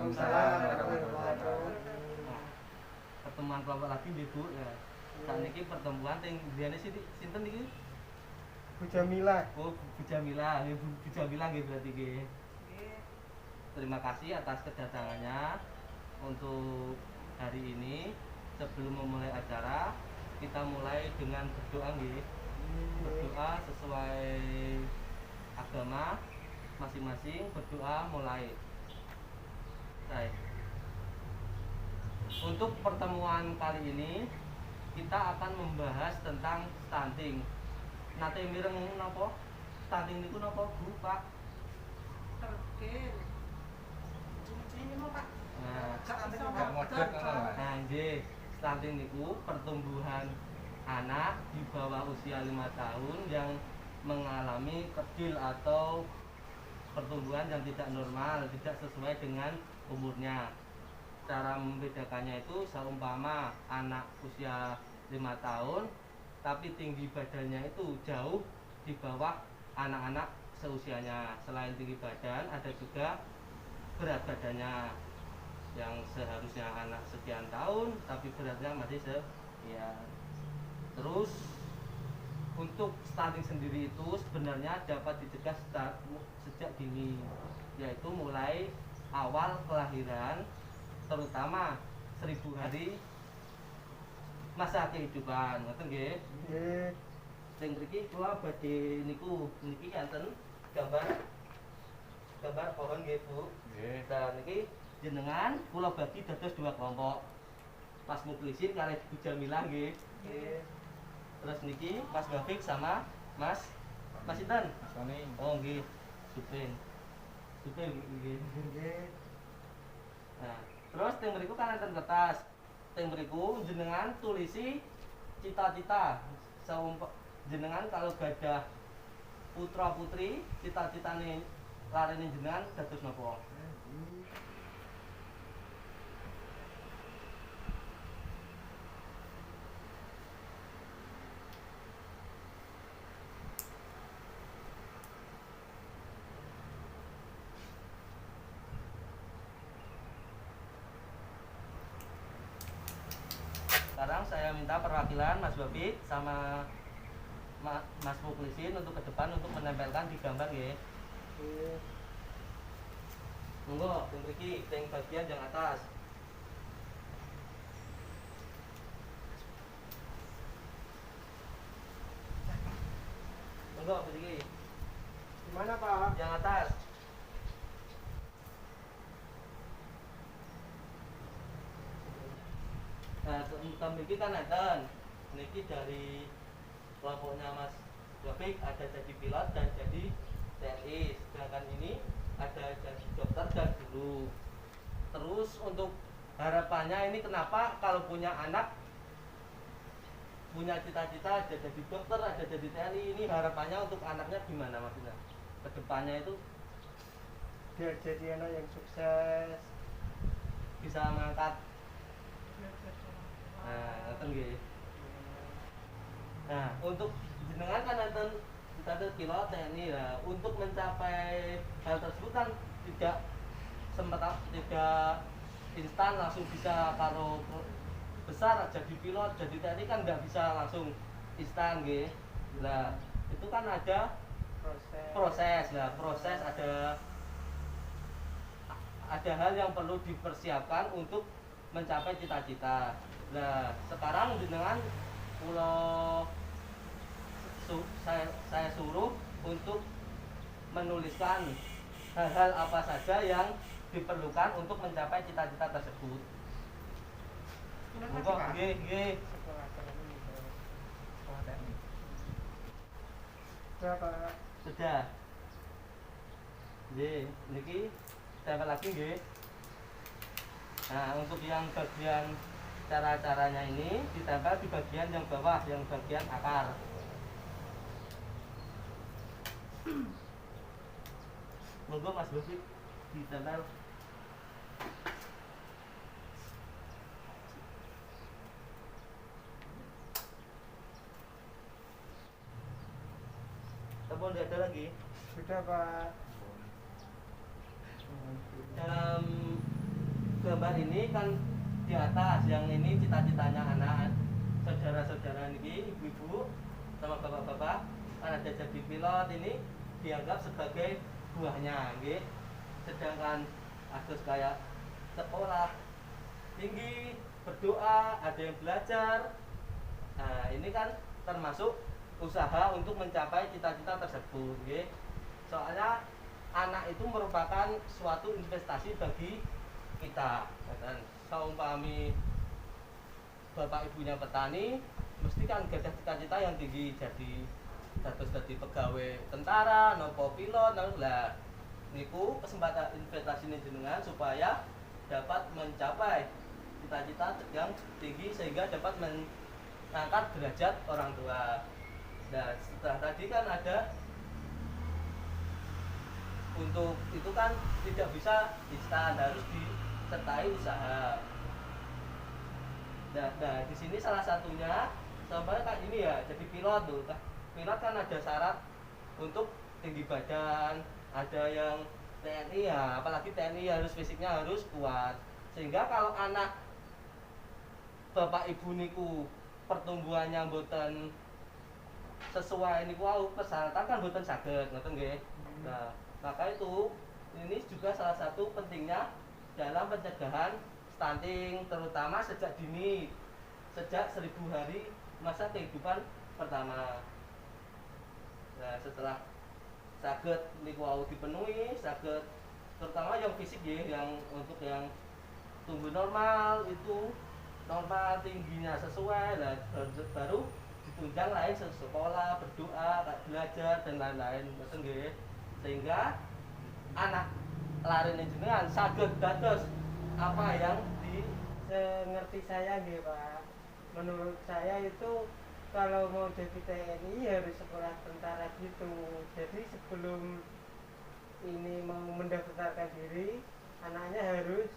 Waalaikumsalam warahmatullahi wabarakatuh. Nah, pertemuan kelompok lagi nih Bu ya. Saat ini pertemuan yang diane sih sinten iki? Bu Jamila. Oh, Bu Jamila, Bu Jamila nggih berarti nggih. Terima kasih atas kedatangannya untuk hari ini. Sebelum memulai acara, kita mulai dengan berdoa nggih. Berdoa sesuai agama masing-masing, berdoa mulai. Baik. Untuk pertemuan kali ini kita akan membahas tentang stunting. Nate mireng napa? Stunting niku napa, Bu, Pak? Terkil. Ini mau Pak. Nah, nggih, stunting niku pertumbuhan anak di bawah usia 5 tahun yang mengalami kecil atau pertumbuhan yang tidak normal, tidak sesuai dengan umurnya. Cara membedakannya itu seumpama anak usia 5 tahun tapi tinggi badannya itu jauh di bawah anak-anak seusianya. Selain tinggi badan, ada juga berat badannya yang seharusnya anak sekian tahun tapi beratnya masih sekian. Terus untuk stunting sendiri itu sebenarnya dapat dicegah sejak dini, yaitu mulai awal kelahiran, terutama 1000 hari masa kehidupan. Ngoten nggih? Nggih. Sing mriki kula badhe niku niki enten gambar pohon nggih, Bu. Nggih. Dan niki jenengan kula bagi dados 2 kelompok. Mas Muklisin kali Bu Jamila nggih. Nggih. Terus niki Mas Gafik sama Mas Sinten? Mas Tony. Oh nggih, Supin. Supin nggih. Nggih. Nah, terus teng mriku kan enten kertas. Teng mriku jenengan tulisi cita-cita. Jenengan kalau gadah putra putri, cita-citane larene jenengan dados napa? Sekarang saya minta perwakilan Mas Bobik sama Mas Muklisin untuk ke depan untuk menempelkan di gambar ya. Nggih. Monggo, teng mriki, teng bagian yang atas. Monggo mriki, Gimana Pak? yang atas. Nah, teng mriki kan enten. Niki dari kelompoknya Mas Wafik ada jadi pilot dan jadi TNI. Sedangkan ini ada jadi dokter dan guru. Terus untuk harapannya ini kenapa kalau punya anak punya cita-cita ada jadi dokter, ada jadi TNI, ini harapannya untuk anaknya gimana maksudnya? Kedepannya itu Biar jadi anak yang sukses. bisa mengangkat. Nah, ngoten nggih. Nah, untuk jenengan kan enten kita pilot TNI lah. Untuk mencapai hal tersebut kan tidak tidak instan langsung bisa karo besar jadi pilot, jadi TNI kan nggak bisa langsung instan nggih. Nah, itu kan ada proses. Nah, proses ada hal yang perlu dipersiapkan untuk mencapai cita-cita. Nah, sekarang jenengan saya suruh untuk menuliskan hal-hal apa saja yang diperlukan untuk mencapai cita-cita tersebut. Monggo, nggih, nggih. Sudah Pak. Sudah. Nggih, niki tempel lagi nggih. Nah, untuk yang bagian cara-caranya ini ditempel di bagian yang bawah, yang bagian akar. Monggo Mas Bobik ditempel. Telepon tidak ada lagi. Sudah Pak. Dalam gambar ini kan di atas yang ini cita-citanya anak saudara-saudara ini, ibu-ibu sama bapak-bapak kan ada jadi pilot, ini dianggap sebagai buahnya nggih. Sedangkan kasus kayak sekolah tinggi, berdoa, ada yang belajar, nah ini kan termasuk usaha untuk mencapai cita-cita tersebut nggih. Soalnya anak itu merupakan suatu investasi bagi kita. Dan seumpami bapak ibunya petani, mesti kan gadah cita-cita yang tinggi, jadi pegawai tentara, nopo pilot, lah niku kesempatan investasi ini jenengan supaya dapat mencapai cita-cita yang tinggi sehingga dapat mengangkat derajat orang tua. Dan setelah tadi kan ada untuk itu kan tidak bisa instan, harus disertai usaha. Nah, di sini salah satunya sampai kayak ini ya, jadi pilot tuh. Pilot kan ada syarat untuk tinggi badan, ada yang TNI ya, apalagi TNI harus fisiknya harus kuat. Sehingga kalau anak bapak ibu niku pertumbuhannya mboten sesuai niku persyaratan kan mboten saged, ngoten nggih. Nah, maka itu ini juga salah satu pentingnya dalam pencegahan stunting, terutama sejak dini, sejak 1000 hari masa kehidupan pertama. Nah, setelah saged niku dipenuhi, saged terutama yang fisik ya, yang untuk yang tumbuh normal itu normal tingginya sesuai, lah baru ditunjang lain sekolah, berdoa, belajar dan lain-lain, betul nggih. Sehingga anak larine jenengan saged dados apa yang Sengerti saya nggih Pak. Menurut saya itu kalau mau jadi TNI harus sekolah tentara gitu. Jadi sebelum ini mau mendaftarkan diri, anaknya harus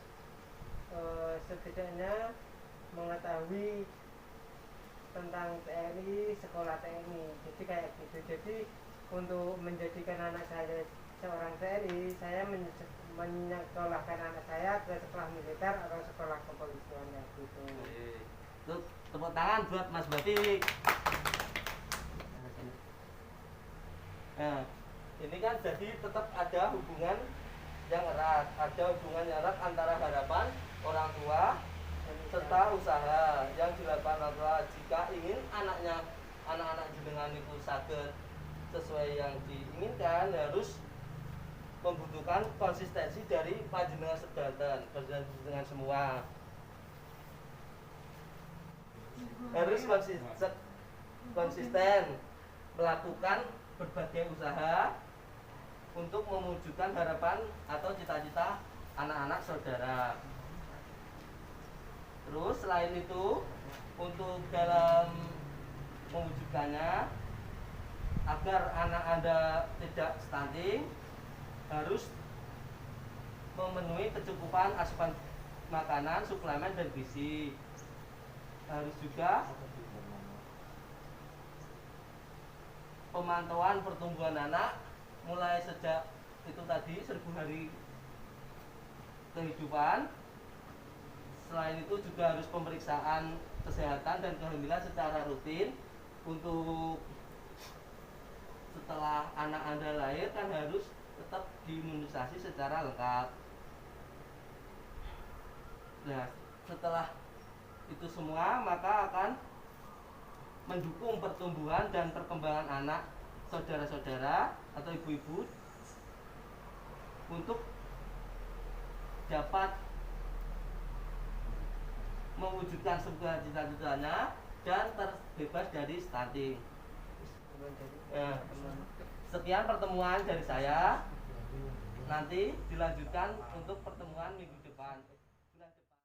setidaknya mengetahui tentang TNI, sekolah TNI. Jadi kayak gitu. Jadi untuk menjadikan anak saya seorang TNI, saya menyekolahkan anak saya ke sekolah militer atau sekolah kepolisian ya gitu. Tuh, tepuk tangan buat Mas Batik. Nah, ini kan jadi tetap ada hubungan yang erat, antara harapan orang tua serta usaha yang dilakukan orang tua. Jika ingin anak-anak jenengan itu saged sesuai yang diinginkan, harus membutuhkan konsistensi dari panjenengan sedanten, panjenengan semua harus konsisten melakukan berbagai usaha untuk mewujudkan harapan atau cita-cita anak-anak saudara. Terus selain itu, untuk dalam mewujudkannya agar anak Anda tidak stunting, harus memenuhi kecukupan asupan makanan, suplemen dan gizi. Harus juga pemantauan pertumbuhan anak mulai sejak itu tadi 1000 hari kehidupan. Selain itu juga harus pemeriksaan kesehatan dan kehamilan secara rutin. Untuk setelah anak Anda lahir kan harus tetap diimunisasi secara lengkap. Nah, setelah itu semua maka akan mendukung pertumbuhan dan perkembangan anak saudara-saudara atau ibu-ibu untuk dapat mewujudkan sebuah cita-citanya dan terbebas dari stunting. Sekian pertemuan dari saya. Nanti dilanjutkan untuk pertemuan minggu depan.